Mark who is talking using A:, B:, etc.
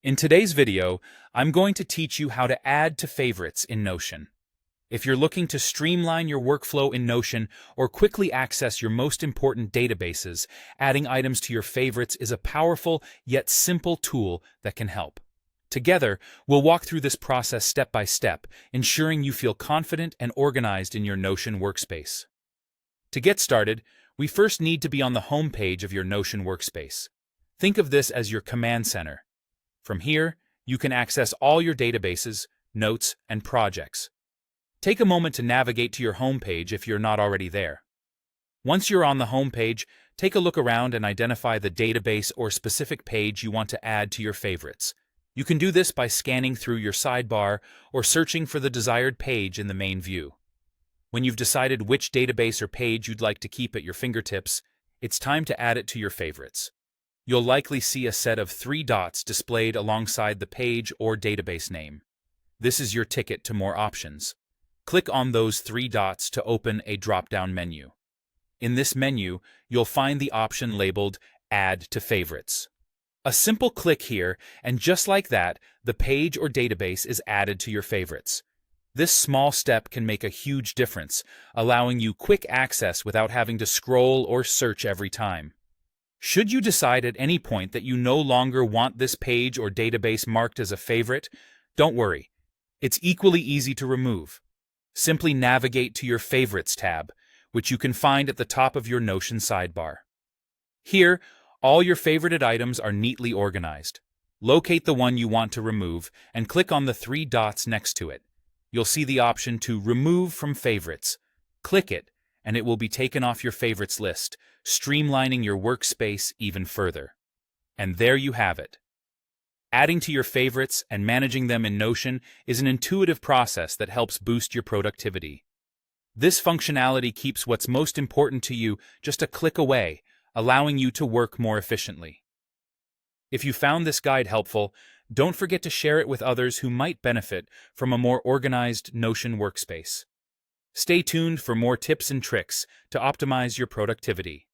A: In today's video, I'm going to teach you how to add to favorites in Notion. If you're looking to streamline your workflow in Notion or quickly access your most important databases, adding items to your favorites is a powerful yet simple tool that can help. Together, we'll walk through this process step by step, ensuring you feel confident and organized in your Notion workspace. To get started, we first need to be on the home page of your Notion workspace. Think of this as your command center. From here, you can access all your databases, notes, and projects. Take a moment to navigate to your home page if you're not already there. Once you're on the home page, take a look around and identify the database or specific page you want to add to your favorites. You can do this by scanning through your sidebar or searching for the desired page in the main view. When you've decided which database or page you'd like to keep at your fingertips, it's time to add it to your favorites. You'll likely see a set of 3 dots displayed alongside the page or database name. This is your ticket to more options. Click on those 3 dots to open a drop-down menu. In this menu, you'll find the option labeled Add to Favorites. A simple click here, and just like that, the page or database is added to your favorites. This small step can make a huge difference, allowing you quick access without having to scroll or search every time. Should you decide at any point that you no longer want this page or database marked as a favorite, don't worry. It's equally easy to remove. Simply navigate to your Favorites tab, which you can find at the top of your Notion sidebar. Here, all your favorited items are neatly organized. Locate the one you want to remove and click on the 3 dots next to it. You'll see the option to Remove from Favorites. Click it, and it will be taken off your favorites list, streamlining your workspace even further. And there you have it. Adding to your favorites and managing them in Notion is an intuitive process that helps boost your productivity. This functionality keeps what's most important to you just a click away, allowing you to work more efficiently. If you found this guide helpful, don't forget to share it with others who might benefit from a more organized Notion workspace. Stay tuned for more tips and tricks to optimize your productivity.